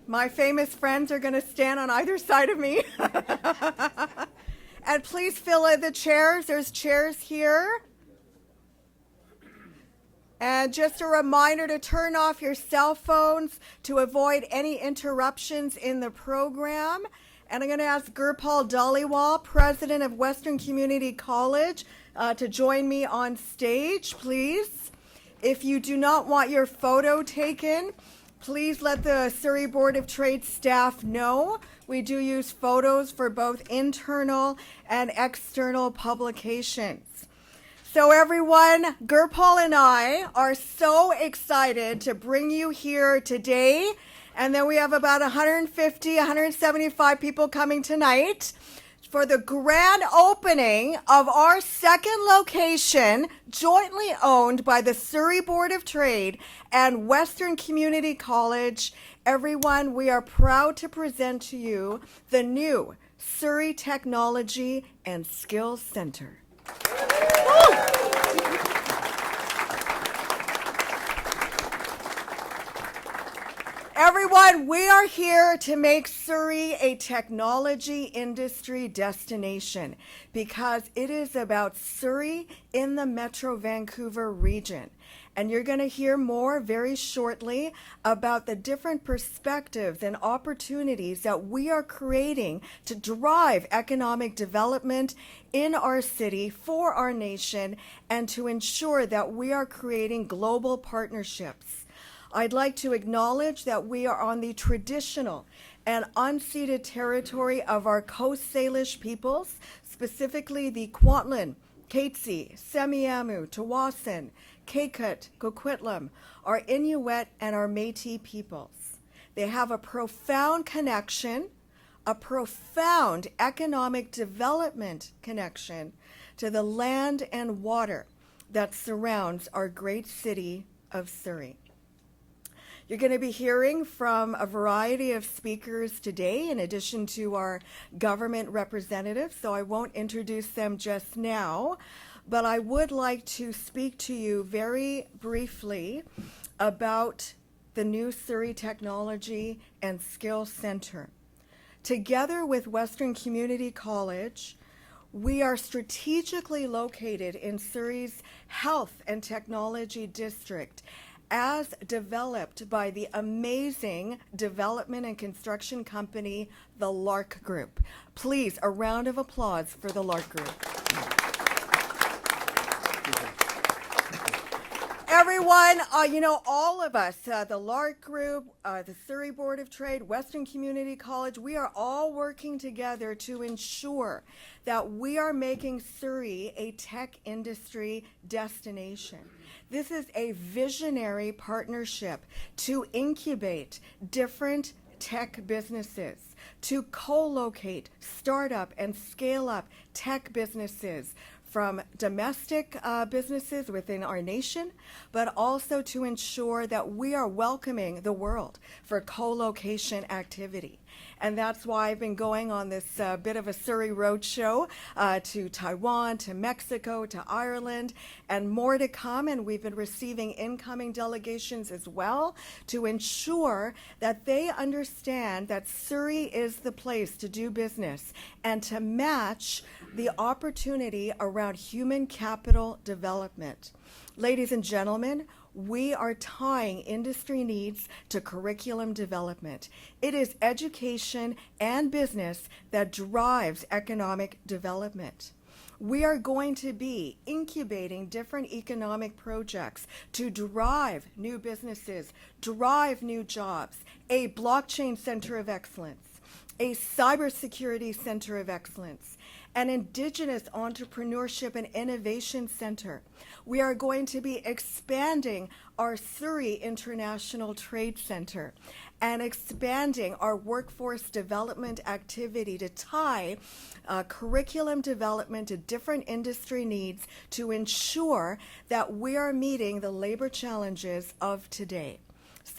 My famous friends are going to stand on either side of me. And please fill in the chairs. There's chairs here. And just a reminder to turn off your cell phones to avoid any interruptions in the program. And I'm going to ask Gurpal Dhaliwal, president of Western Community College, to join me on stage, please. If you do not want your photo taken, please let the Surrey Board of Trade staff know. We do use photos for both internal and external publications. So everyone, Gurpal and I are so excited to bring you here today. And then we have about 150, 175 people coming tonight for the grand opening of our second location, jointly owned by the Surrey Board of Trade and Western Community College. Everyone, we are proud to present to you the new Surrey Technology and Skills Center. Everyone, we are here to make Surrey a technology industry destination because it is about Surrey in the Metro Vancouver region. And you're going to hear more very shortly about the different perspectives and opportunities that we are creating to drive economic development in our city, for our nation, and to ensure that we are creating global partnerships. I'd like to acknowledge that we are on the traditional and unceded territory of our Coast Salish peoples, specifically the Kwantlen, Katzie, Semiahmoo, Tawasin, Kaikut, Coquitlam, our Inuit, and our Métis peoples. They have a profound connection, a profound economic development connection to the land and water that surrounds our great city of Surrey. You're going to be hearing from a variety of speakers today, in addition to our government representatives, so I won't introduce them just now, but I would like to speak to you very briefly about the new Surrey Technology and Skills Center. Together with Western Community College, we are strategically located in Surrey's Health and Technology District, as developed by the amazing development and construction company, the Lark Group. Please, a round of applause for the Lark Group. Everyone, all of us, the Lark Group, the Surrey Board of Trade, Western Community College, we are all working together to ensure that we are making Surrey a tech industry destination. This is a visionary partnership to incubate different tech businesses, to co-locate, start up, and scale up tech businesses from domestic businesses within our nation, but also to ensure that we are welcoming the world for co-location activity. And that's why I've been going on this bit of a Surrey roadshow to Taiwan, to Mexico, to Ireland, and more to come. And we've been receiving incoming delegations as well to ensure that they understand that Surrey is the place to do business and to match the opportunity around human capital development. Ladies and gentlemen, we are tying industry needs to curriculum development. It is education and business that drives economic development. We are going to be incubating different economic projects to drive new businesses, drive new jobs, a blockchain center of excellence, a cybersecurity center of excellence, an Indigenous Entrepreneurship and Innovation Center. We are going to be expanding our Surrey International Trade Center and expanding our workforce development activity to tie curriculum development to different industry needs to ensure that we are meeting the labor challenges of today.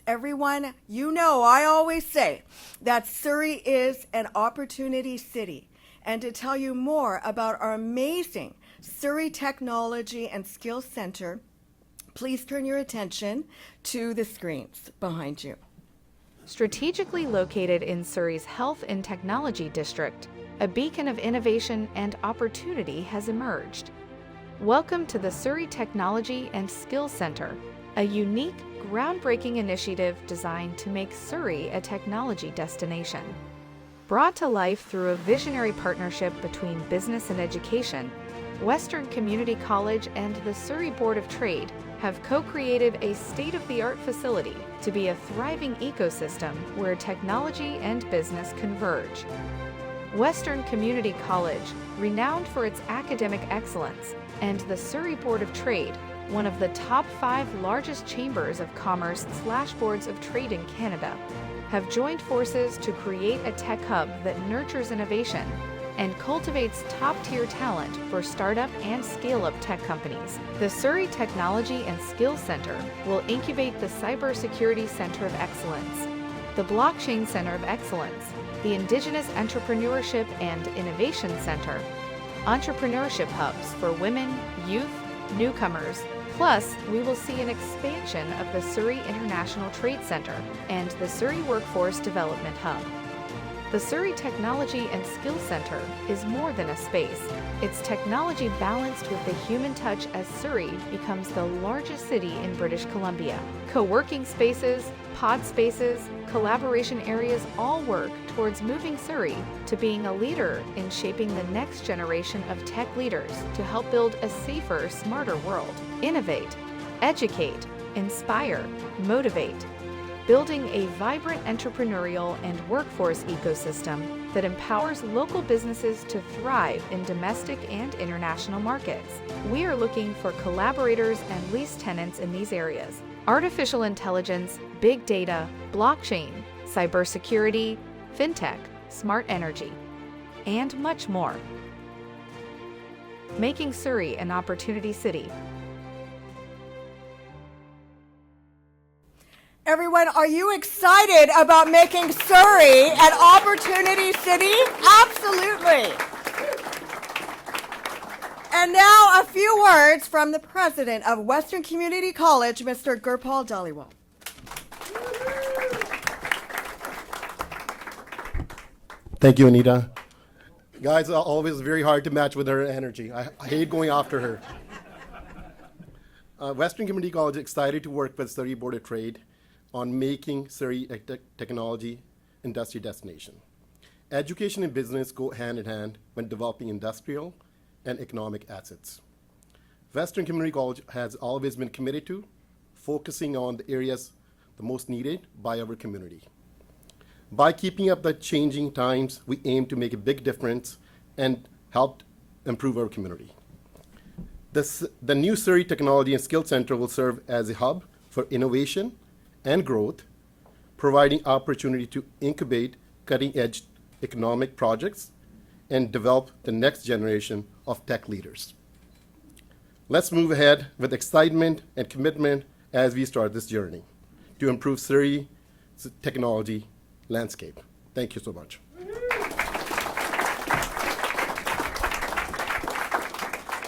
Everyone, you know, I always say that Surrey is an opportunity city. And to tell you more about our amazing Surrey Technology and Skills Center, please turn your attention to the screens behind you. Strategically located in Surrey's Health and Technology District, a beacon of innovation and opportunity has emerged. Welcome to the Surrey Technology and Skills Center, a unique, groundbreaking initiative designed to make Surrey a technology destination. Brought to life through a visionary partnership between business and education, Western Community College and the Surrey Board of Trade have co-created a state-of-the-art facility to be a thriving ecosystem where technology and business converge. Western Community College, renowned for its academic excellence, and the Surrey Board of Trade, one of the top 5 largest chambers of commerce/boards of trade in Canada, have joined forces to create a tech hub that nurtures innovation and cultivates top-tier talent for startup and scale-up tech companies. The Surrey Technology and Skills Center will incubate the Cybersecurity Center of Excellence, the Blockchain Center of Excellence, the Indigenous Entrepreneurship and Innovation Center, entrepreneurship hubs for women, youth, newcomers. Plus, we will see an expansion of the Surrey International Trade Center and the Surrey Workforce Development Hub. The Surrey Technology and Skills Center is more than a space. It's technology balanced with the human touch as Surrey becomes the largest city in British Columbia. Co-working spaces, pod spaces, collaboration areas all work towards moving Surrey to being a leader in shaping the next generation of tech leaders to help build a safer, smarter world. Innovate, educate, inspire, motivate. Building a vibrant entrepreneurial and workforce ecosystem that empowers local businesses to thrive in domestic and international markets. We are looking for collaborators and lease tenants in these areas: artificial intelligence, big data, blockchain, cybersecurity, fintech, smart energy, and much more. Making Surrey an opportunity city. Everyone, are you excited about making Surrey an opportunity city? Absolutely. And now a few words from the president of Western Community College, Mr. Gurpal Dhaliwal. Thank you, Anita. Guys, always very hard to match with her energy. I hate going after her. Western Community College is excited to work with Surrey Board of Trade on making Surrey a technology industry destination. Education and business go hand in hand when developing industrial and economic assets. Western Community College has always been committed to focusing on the areas the most needed by our community. By keeping up the changing times, we aim to make a big difference and help improve our community. The new Surrey Technology and Skills Center will serve as a hub for innovation and growth, providing opportunity to incubate cutting-edge economic projects and develop the next generation of tech leaders. Let's move ahead with excitement and commitment as we start this journey to improve Surrey's technology landscape. Thank you so much.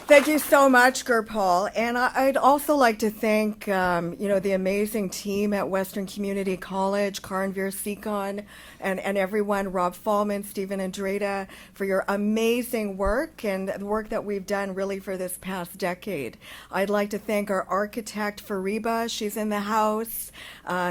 Thank you so much, Gurpal. And I'd also like to thank, the amazing team at Western Community College, Karanveer Sikon, and everyone, Rob Fallman, Stephen Andrada, for your amazing work and the work that we've done really for this past decade. I'd like to thank our architect, Fariba. She's in the house.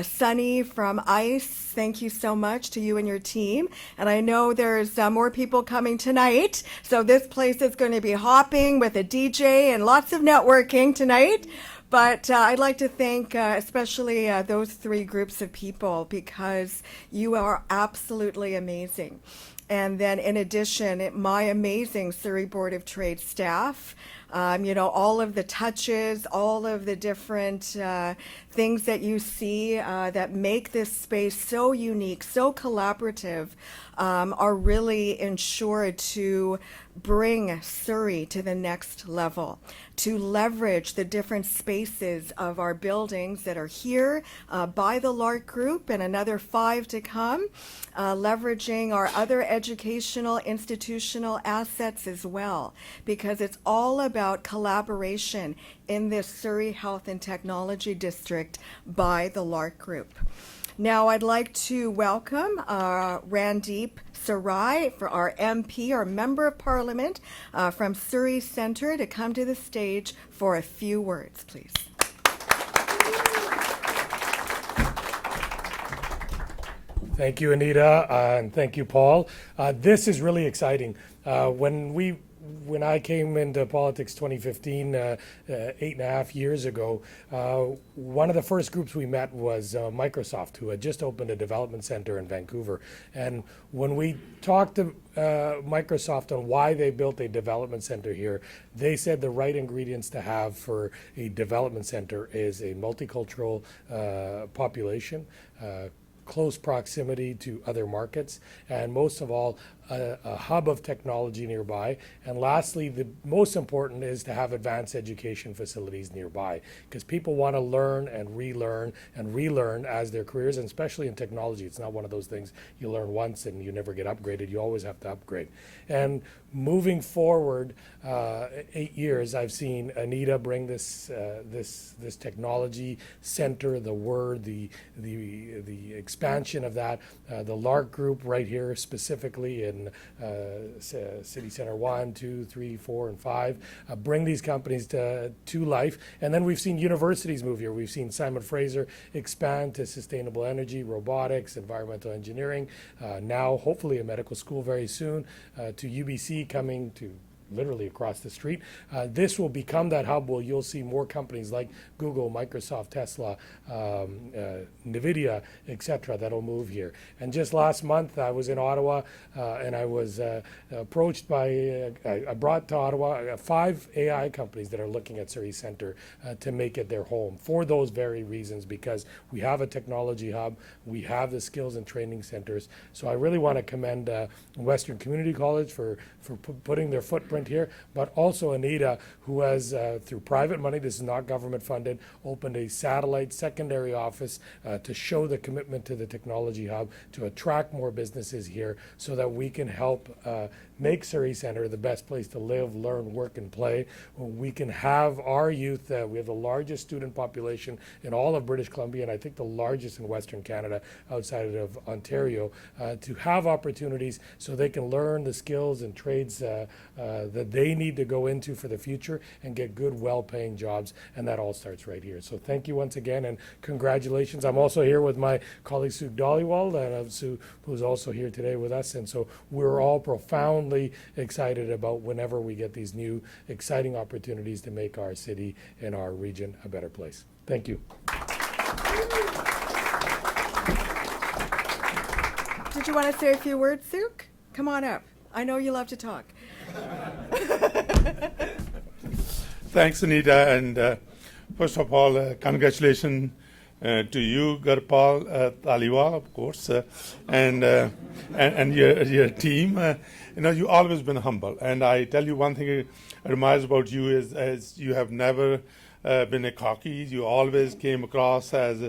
Sunny from ICE, thank you so much to you and your team. And I know there's more people coming tonight, so this place is going to be hopping with a DJ and lots of networking tonight. But I'd like to thank especially those 3 groups of people, because you are absolutely amazing. And then in addition, my amazing Surrey Board of Trade staff, all of the touches, all of the different things that you see that make this space so unique, so collaborative, are really ensured to bring Surrey to the next level, to leverage the different spaces of our buildings that are here by the Lark Group and another 5 to come, leveraging our other educational institutional assets as well, because it's all about collaboration in this Surrey Health and Technology District by the Lark Group. Now I'd like to welcome Randeep Sarai, for our MP, our Member of Parliament from Surrey Centre, to come to the stage for a few words, please. Thank you, Anita, and thank you, Paul. This is really exciting. When I came into politics 2015, 8.5 years ago, one of the first groups we met was Microsoft, who had just opened a development center in Vancouver. And when we talked to Microsoft on why they built a development center here, they said the right ingredients to have for a development center is a multicultural population, close proximity to other markets, and most of all, a hub of technology nearby. And lastly, the most important is to have advanced education facilities nearby, because people want to learn and relearn as their careers, and especially in technology. It's not one of those things you learn once and you never get upgraded. You always have to upgrade. And moving forward 8 years, I've seen Anita bring this technology center, the expansion of that, the LARC group right here specifically in City Center 1, 2, 3, 4, and 5, bring these companies to life. And then we've seen universities move here. We've seen Simon Fraser expand to sustainable energy, robotics, environmental engineering, now hopefully a medical school very soon, to UBC coming to literally across the street. This will become that hub where you'll see more companies like Google, Microsoft, Tesla, NVIDIA, etc. that'll move here. And just last month I was in Ottawa and I was approached by, I brought to Ottawa 5 AI companies that are looking at Surrey Centre to make it their home for those very reasons, because we have a technology hub, we have the skills and training centers. So I really want to commend Western Community College for putting their footprint here, but also Anita, who has, through private money, this is not government funded, opened a satellite secondary office to show the commitment to the technology hub, to attract more businesses here so that we can help make Surrey Centre the best place to live, learn, work, and play. We can have our youth, we have the largest student population in all of British Columbia, and I think the largest in Western Canada outside of Ontario, to have opportunities so they can learn the skills and trades that they need to go into for the future and get good, well-paying jobs, and that all starts right here. So thank you once again, and congratulations. I'm also here with my colleague Sue Dollywald, and Sue, who's also here today with us, and so we're all profoundly excited about whenever we get these new exciting opportunities to make our city and our region a better place. Thank you. Did you want to say a few words, Sue? Come on up. I know you love to talk. Thanks, Anita, and first of all, congratulations to you, Gurpal Taliwal, of course, and your team. You've always been humble, and I tell you one thing I admire about you is you have never been a cocky. You always came across as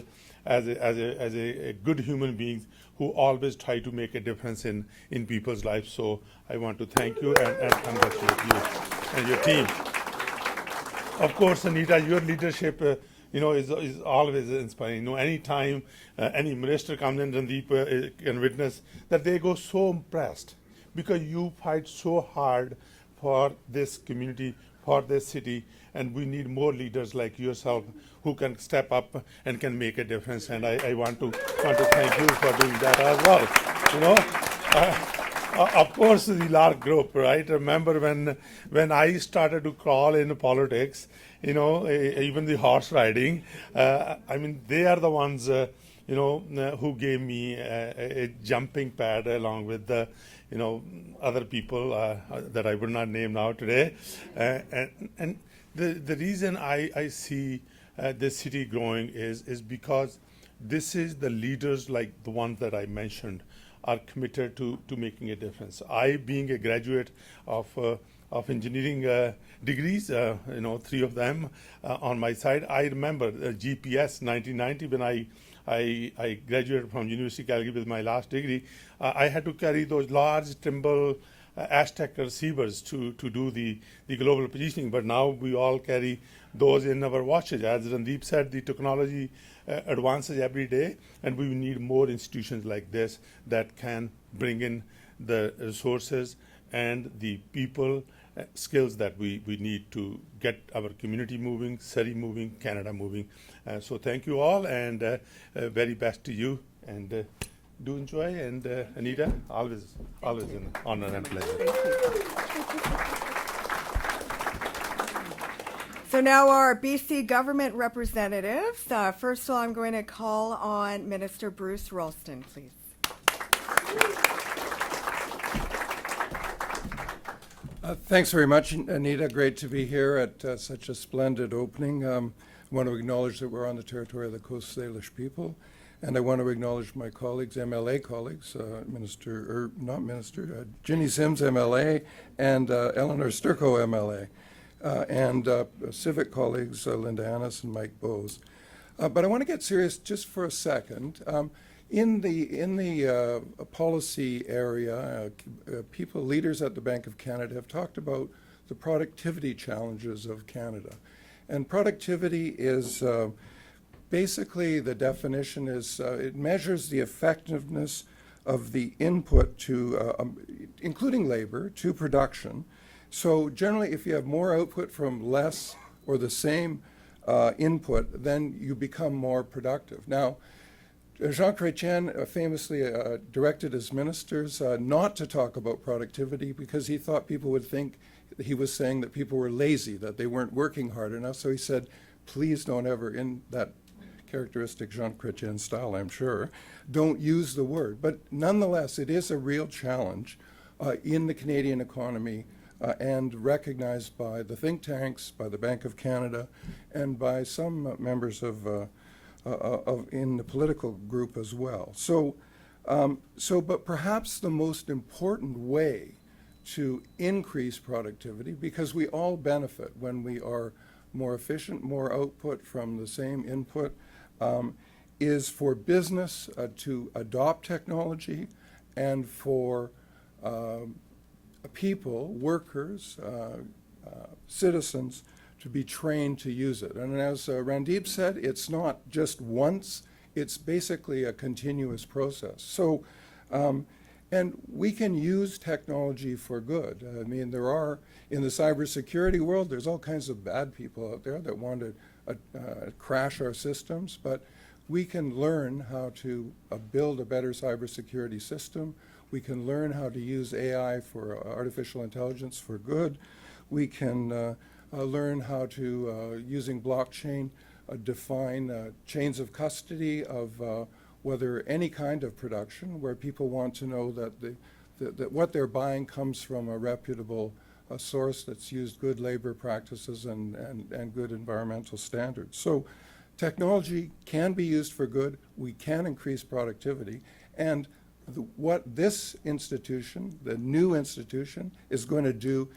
a good human being who always try to make a difference in people's lives. So I want to thank you and congratulate you and your team. Of course, Anita, your leadership, is always inspiring. Anytime any minister comes in, Randeep can witness that they go so impressed because you fight so hard for this community, for this city, and we need more leaders like yourself who can step up and can make a difference. And I want to thank you for doing that as well. Of course, the LARC group, right? Remember when I started to crawl in politics, even the horse riding. They are the ones, who gave me a jumping pad along with the, other people that I would not name now today. And the reason I see this city growing is because this is the leaders like the ones that I mentioned are committed to making a difference. I, being a graduate of engineering degrees, 3 of them on my side. I remember GPS 1990 when I graduated from University of Calgary with my last degree. I had to carry those large timber Aztec receivers to do the global positioning, but now we all carry those in our watches. As Randeep said, the technology advances every day, and we need more institutions like this that can bring in the resources and the people skills that we need to get our community moving, Surrey moving, Canada moving. So thank you all, and very best to you, and do enjoy. And Anita, always an honor and pleasure. So now our BC government representatives. First of all, I'm going to call on Minister Bruce Ralston, please. Thanks very much, Anita. Great to be here at such a splendid opening. I want to acknowledge that we're on the territory of the Coast Salish people, and I want to acknowledge my colleagues, MLA colleagues, Ginny Sims, MLA, and Eleanor Sturco, MLA, and civic colleagues, Linda Annis and Mike Bowes. But I want to get serious just for a second. In the policy area, leaders at the Bank of Canada have talked about the productivity challenges of Canada. And productivity is basically, the definition is it measures the effectiveness of the input to, including labor, to production. So generally, if you have more output from less or the same input, then you become more productive. Now, Jean Chrétien famously directed his ministers not to talk about productivity because he thought people would think that he was saying that people were lazy, that they weren't working hard enough. So he said, please don't ever, in that characteristic Jean Chrétien style, I'm sure, don't use the word. But nonetheless, it is a real challenge in the Canadian economy and recognized by the think tanks, by the Bank of Canada, and by some members of in the political group as well. But perhaps the most important way to increase productivity, because we all benefit when we are more efficient, more output from the same input, is for business to adopt technology and for people, workers, citizens, to be trained to use it. And as Randeep said, it's not just once, it's basically a continuous process. So, and we can use technology for good. I mean, there are, in the cybersecurity world, there's all kinds of bad people out there that want to crash our systems, but we can learn how to build a better cybersecurity system. We can learn how to use AI for artificial intelligence for good. We can learn how to, using blockchain, define chains of custody of whether any kind of production where people want to know that that what they're buying comes from a reputable source that's used good labor practices and good environmental standards. So technology can be used for good. We can increase productivity. And what this institution, the new institution, is going to do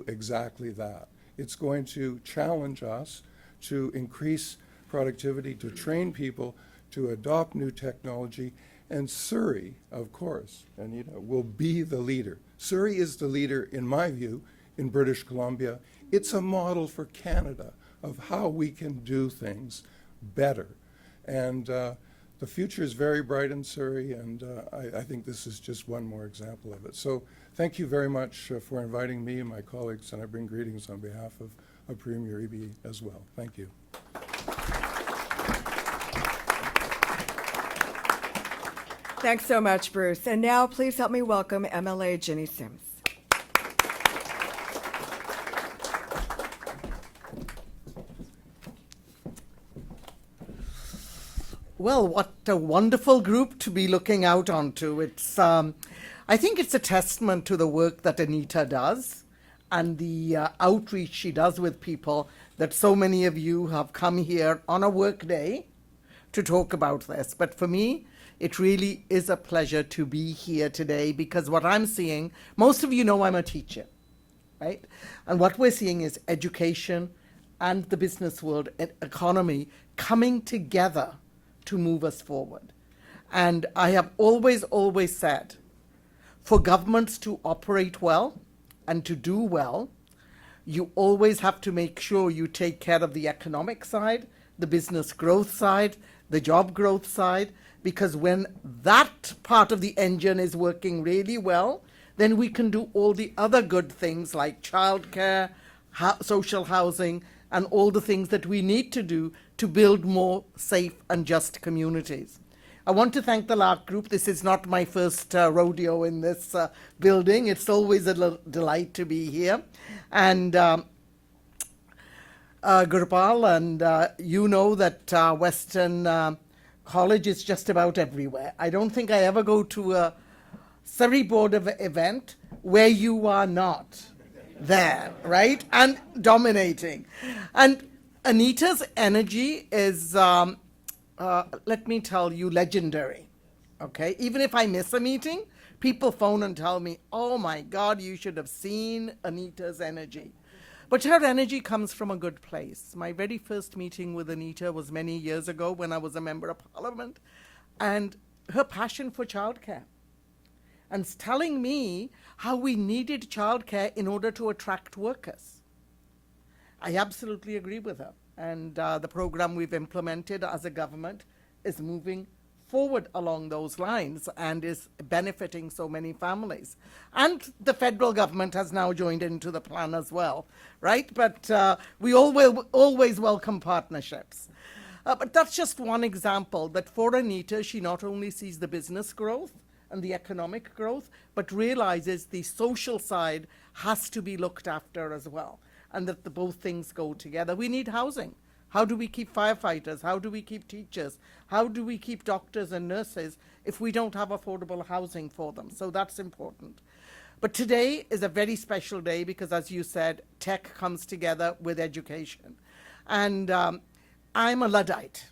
exactly that. It's going to challenge us to increase productivity, to train people, to adopt new technology. And Surrey, of course, Anita, will be the leader. Surrey is the leader, in my view, in British Columbia. It's a model for Canada of how we can do things better. And the future is very bright in Surrey, and I think this is just one more example of it. So thank you very much for inviting me and my colleagues, and I bring greetings on behalf of Premier Eby as well. Thank you. Thanks so much, Bruce. And now please help me welcome MLA Ginny Sims. Well, what a wonderful group to be looking out onto. It's, I think it's a testament to the work that Anita does and the outreach she does with people that so many of you have come here on a work day to talk about this. But for me, it really is a pleasure to be here today because what I'm seeing, most of you know I'm a teacher, right? And what we're seeing is education and the business world and economy coming together to move us forward. And I have always said, for governments to operate well and to do well, you always have to make sure you take care of the economic side, the business growth side, the job growth side, because when that part of the engine is working really well, then we can do all the other good things like childcare, social housing, and all the things that we need to do to build more safe and just communities. I want to thank the LARC group. This is not my first rodeo in this building. It's always a delight to be here. And Gurpal, and you know that Western College is just about everywhere. I don't think I ever go to a Surrey Board of event where you are not there, right? And dominating. And Anita's energy is, let me tell you, legendary. Okay? Even if I miss a meeting, people phone and tell me, oh my God, you should have seen Anita's energy. But her energy comes from a good place. My very first meeting with Anita was many years ago when I was a member of parliament, and her passion for childcare. And telling me how we needed childcare in order to attract workers. I absolutely agree with her. And the program we've implemented as a government is moving forward along those lines and is benefiting so many families. And the federal government has now joined into the plan as well, right? But we always welcome partnerships. But that's just one example that for Anita, she not only sees the business growth and the economic growth, but realizes the social side has to be looked after as well, and that both things go together. We need housing. How do we keep firefighters? How do we keep teachers? How do we keep doctors and nurses if we don't have affordable housing for them? So that's important. But today is a very special day because, as you said, tech comes together with education. And I'm a Luddite.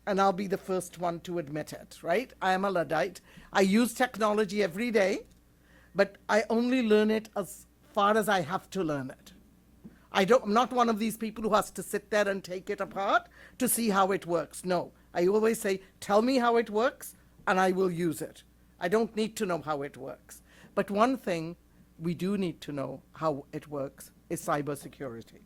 And I'll be the first one to admit it, right? I am a Luddite. I use technology every day, but I only learn it as far as I have to learn it. I'm not one of these people who has to sit there and take it apart to see how it works. No, I always say, tell me how it works, and I will use it. I don't need to know how it works. But one thing we do need to know how it works is cybersecurity.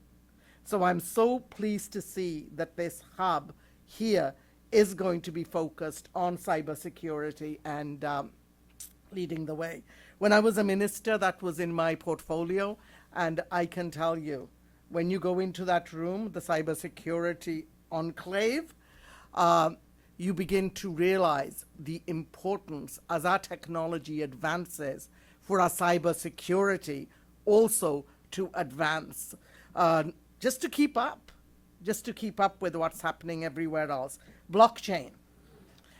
So I'm so pleased to see that this hub here is going to be focused on cybersecurity and leading the way. When I was a minister, that was in my portfolio, and I can tell you, when you go into that room, the cybersecurity enclave, you begin to realize the importance as our technology advances for our cybersecurity also to advance, just to keep up with what's happening everywhere else. Blockchain.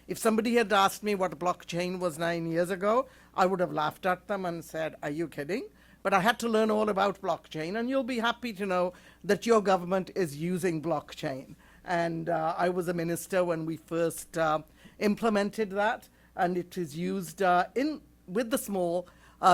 If somebody had asked me what blockchain was 9 years ago, I would have laughed at them and said, are you kidding? But I had to learn all about blockchain, and you'll be happy to know that your government is using blockchain. And I was a minister when we first implemented that, and it is used with the small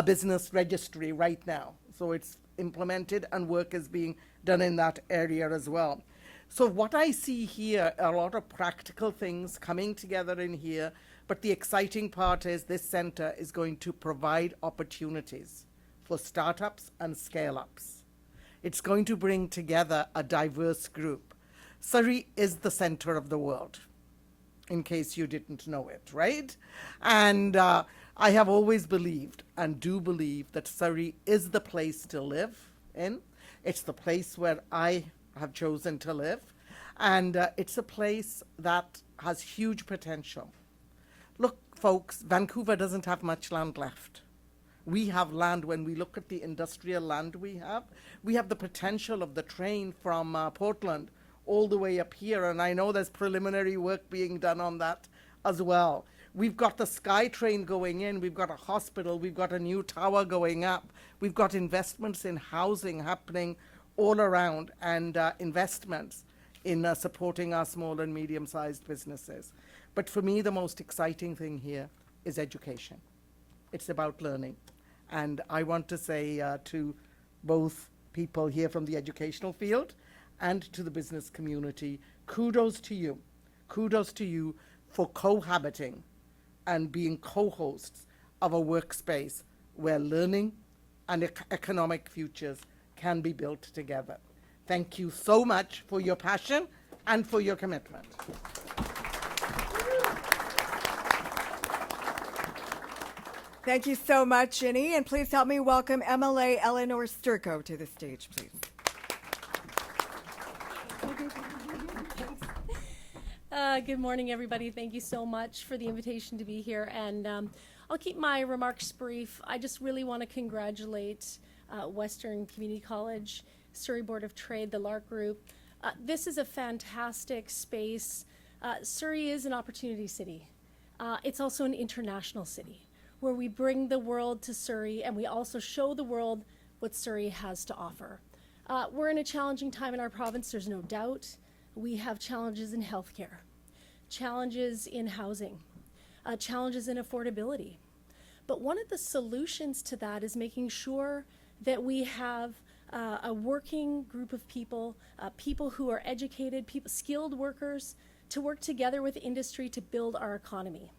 business registry right now. So it's implemented and work is being done in that area as well. So what I see here are a lot of practical things coming together in here, but the exciting part is this center is going to provide opportunities for startups and scale-ups. It's going to bring together a diverse group. Surrey is the center of the world, in case you didn't know it, right? And I have always believed and do believe that Surrey is the place to live in. It's the place where I have chosen to live, and it's a place that has huge potential. Look, folks, Vancouver doesn't have much land left. We have land. When we look at the industrial land we have the potential of the train from Portland all the way up here, and I know there's preliminary work being done on that as well. We've got the SkyTrain going in, we've got a hospital, we've got a new tower going up, we've got investments in housing happening all around, and investments in supporting our small and medium-sized businesses. But for me, the most exciting thing here is education. It's about learning. And I want to say to both people here from the educational field and to the business community, kudos to you. Kudos to you for cohabiting and being co-hosts of a workspace where learning and economic futures can be built together. Thank you so much for your passion and for your commitment. Thank you so much, Ginny, and please help me welcome MLA Eleanor Sturko to the stage, please. Good morning, everybody. Thank you so much for the invitation to be here. And I'll keep my remarks brief. I just really want to congratulate Western Community College, Surrey Board of Trade, the Lark Group. This is a fantastic space. Surrey is an opportunity city. It's also an international city where we bring the world to Surrey and we also show the world what Surrey has to offer. We're in a challenging time in our province, there's no doubt. We have challenges in healthcare, challenges in housing, challenges in affordability. But one of the solutions to that is making sure that we have a working group of people, people who are educated, skilled workers, to work together with industry to build our economy.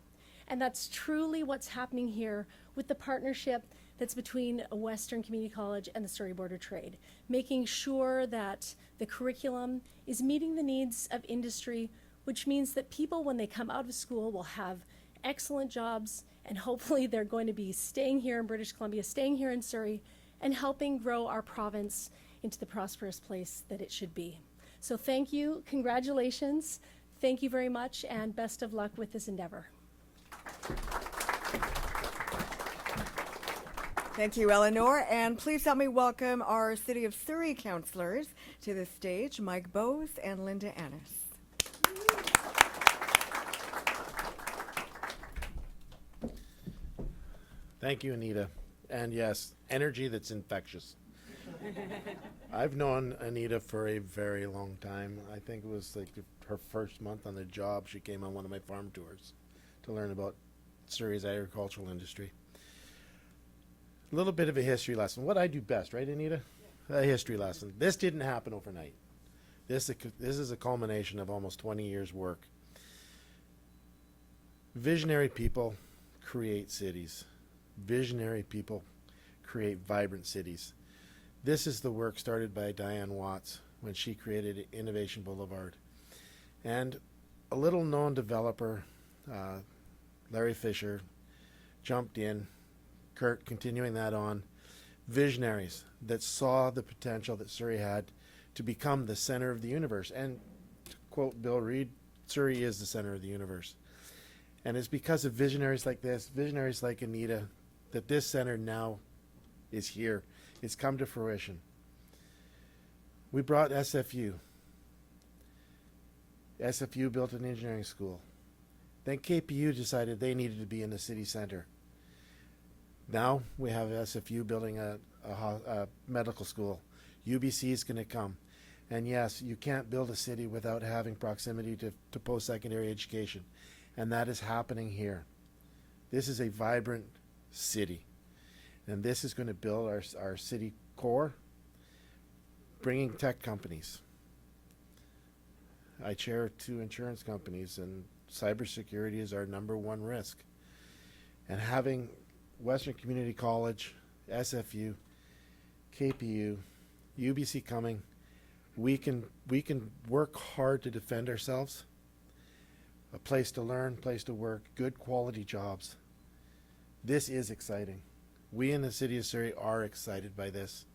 And that's truly what's happening here with the partnership that's between Western Community College and the Surrey Board of Trade, making sure that the curriculum is meeting the needs of industry, which means that people, when they come out of school, will have excellent jobs, and hopefully they're going to be staying here in British Columbia, staying here in Surrey, and helping grow our province into the prosperous place that it should be. So thank you, congratulations, thank you very much, and best of luck with this endeavor. Thank you, Eleanor, and please help me welcome our City of Surrey councillors to the stage, Mike Bowes and Linda Annis. Thank you, Anita. And yes, energy that's infectious. I've known Anita for a very long time. I think it was like her first month on the job. She came on one of my farm tours to learn about Surrey's agricultural industry. A little bit of a history lesson. What I do best, right, Anita? A history lesson. This didn't happen overnight. This is a culmination of almost 20 years' work. Visionary people create cities. Visionary people create vibrant cities. This is the work started by Diane Watts when she created Innovation Boulevard. And a little known developer, Larry Fisher, jumped in, Kurt continuing that on, visionaries that saw the potential that Surrey had to become the center of the universe. And to quote Bill Reed, Surrey is the center of the universe. And it's because of visionaries like this, visionaries like Anita, that this center now is here. It's come to fruition. We brought SFU. SFU built an engineering school. Then KPU decided they needed to be in the city center. Now we have SFU building a medical school. UBC is going to come. And yes, you can't build a city without having proximity to post-secondary education. And that is happening here. This is a vibrant city. And this is going to build our city core, bringing tech companies. I chair 2 insurance companies, and cybersecurity is our #1 risk. And having Western Community College, SFU, KPU, UBC coming, we can work hard to defend ourselves. A place to learn, place to work, good quality jobs. This is exciting. We in the City of Surrey are excited by this.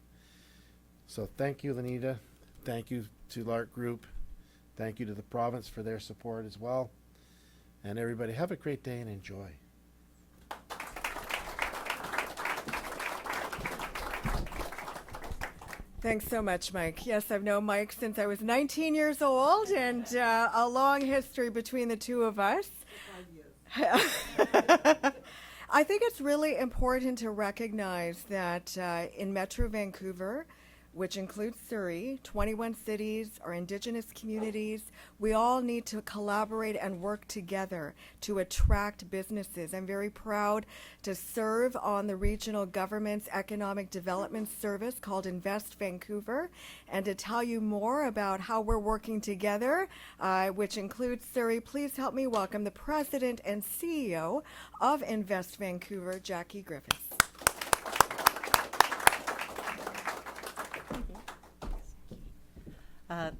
So thank you, Lenita. Thank you to Lark Group. Thank you to the province for their support as well. And everybody, have a great day and enjoy. Thanks so much, Mike. Yes, I've known Mike since I was 19 years old, and a long history between the two of us. I think it's really important to recognize that in Metro Vancouver, which includes Surrey, 21 cities, our Indigenous communities. We all need to collaborate and work together to attract businesses. I'm very proud to serve on the regional government's economic development service called Invest Vancouver, and to tell you more about how we're working together, which includes Surrey, please help me welcome the President and CEO of Invest Vancouver, Jackie Griffiths.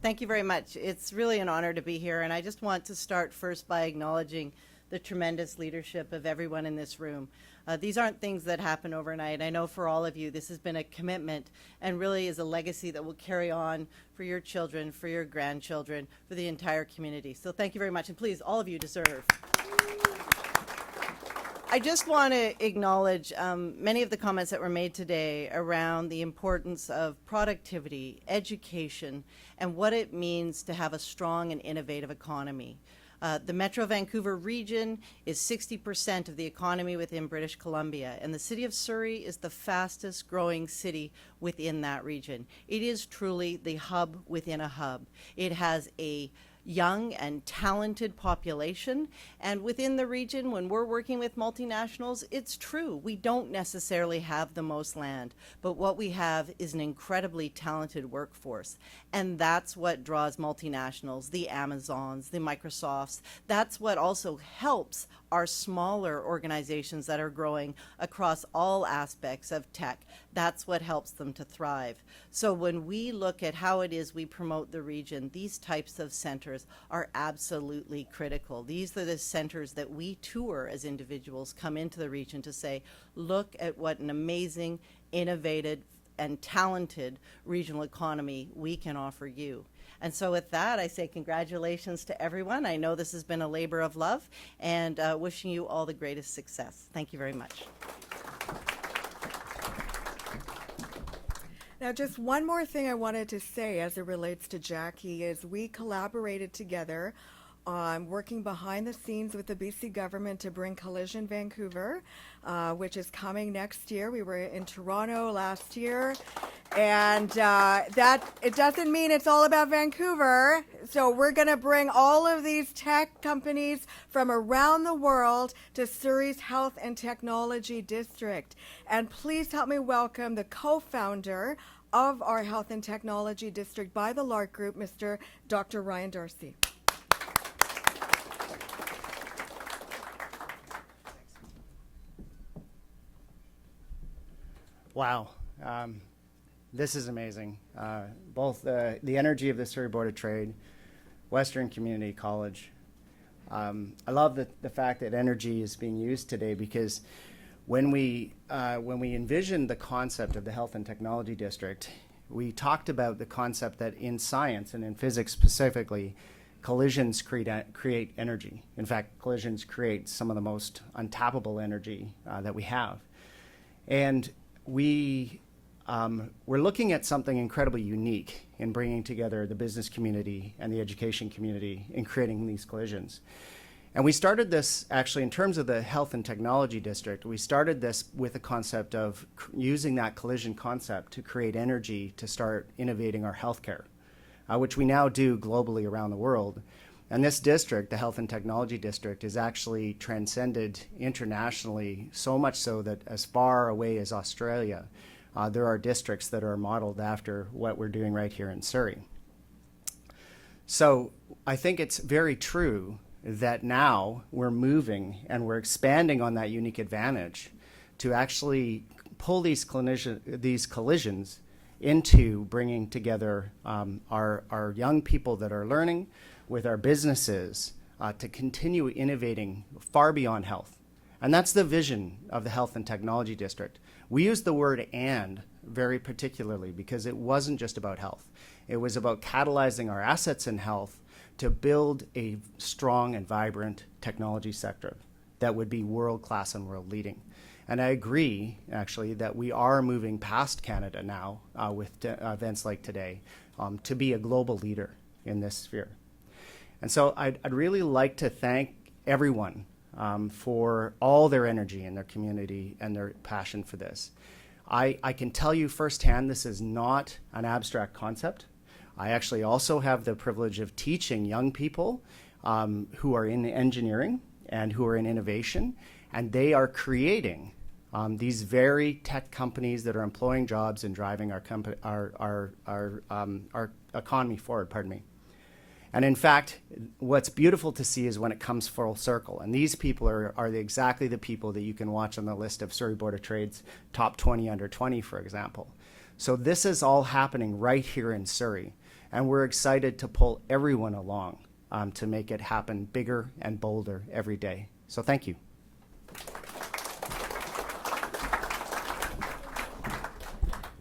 Thank you very much. It's really an honor to be here, and I just want to start first by acknowledging the tremendous leadership of everyone in this room. These aren't things that happen overnight. I know for all of you, this has been a commitment and really is a legacy that will carry on for your children, for your grandchildren, for the entire community. So thank you very much, and please, all of you deserve. I just want to acknowledge many of the comments that were made today around the importance of productivity, education, and what it means to have a strong and innovative economy. The Metro Vancouver region is 60% of the economy within British Columbia, and the city of Surrey is the fastest growing city within that region. It is truly the hub within a hub. It has a young and talented population, and within the region, when we're working with multinationals, it's true, we don't necessarily have the most land, but what we have is an incredibly talented workforce, and that's what draws multinationals, the Amazons, the Microsofts. That's what also helps our smaller organizations that are growing across all aspects of tech. That's what helps them to thrive. So when we look at how it is we promote the region, these types of centers are absolutely critical. These are the centers that we tour as individuals, come into the region to say, look at what an amazing, innovative, and talented regional economy we can offer you. And so with that, I say congratulations to everyone. I know this has been a labor of love, and wishing you all the greatest success. Thank you very much. Now, just one more thing I wanted to say as it relates to Jackie is we collaborated together on working behind the scenes with the BC government to bring Collision Vancouver, which is coming next year. We were in Toronto last year, and that it doesn't mean it's all about Vancouver. So we're going to bring all of these tech companies from around the world to Surrey's Health and Technology District. And please help me welcome the co-founder of our Health and Technology District by the Lark Group, Mr. Dr. Ryan Darcy. Wow, this is amazing. Both the energy of the Surrey Board of Trade, Western Community College. I love the fact that energy is being used today, because when we envisioned the concept of the Health and Technology District, we talked about the concept that in science and in physics specifically, collisions create energy. In fact, collisions create some of the most untappable energy that we have. And we're looking at something incredibly unique in bringing together the business community and the education community in creating these collisions. And we started this, actually, in terms of the Health and Technology District, we started this with the concept of using that collision concept to create energy to start innovating our healthcare, which we now do globally around the world. And this district, the Health and Technology District, is actually transcended internationally, so much so that as far away as Australia, there are districts that are modeled after what we're doing right here in Surrey. So I think it's very true that now we're moving and we're expanding on that unique advantage to actually pull these collisions into bringing together our young people that are learning with our businesses to continue innovating far beyond health. And that's the vision of the Health and Technology District. We use the word "and" very particularly because it wasn't just about health. It was about catalyzing our assets in health to build a strong and vibrant technology sector that would be world-class and world-leading. And I agree, actually, that we are moving past Canada now with events like today to be a global leader in this sphere. And so I'd really like to thank everyone for all their energy in their community and their passion for this. I can tell you firsthand this is not an abstract concept. I actually also have the privilege of teaching young people who are in engineering and who are in innovation, and they are creating these very tech companies that are employing jobs and driving our economy forward. Pardon me. And in fact, what's beautiful to see is when it comes full circle. And these people are exactly the people that you can watch on the list of Surrey Board of Trade's top 20 under 20, for example. So this is all happening right here in Surrey. And we're excited to pull everyone along to make it happen bigger and bolder every day. So thank you.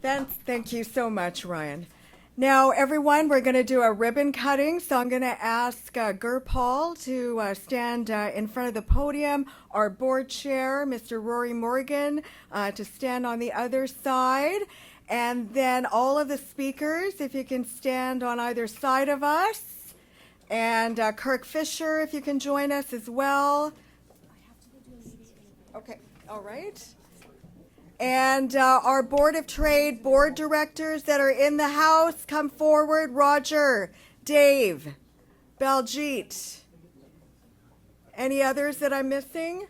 Thank you so much, Ryan. Now, everyone, we're going to do a ribbon cutting, so I'm going to ask Gurpal to stand in front of the podium, our board chair, Mr. Rory Morgan, to stand on the other side, and then all of the speakers, if you can stand on either side of us, and Kirk Fisher, if you can join us as well. Okay, all right. And our Board of Trade board directors that are in the house, come forward. Roger, Dave, Baljeet. Any others that I'm missing?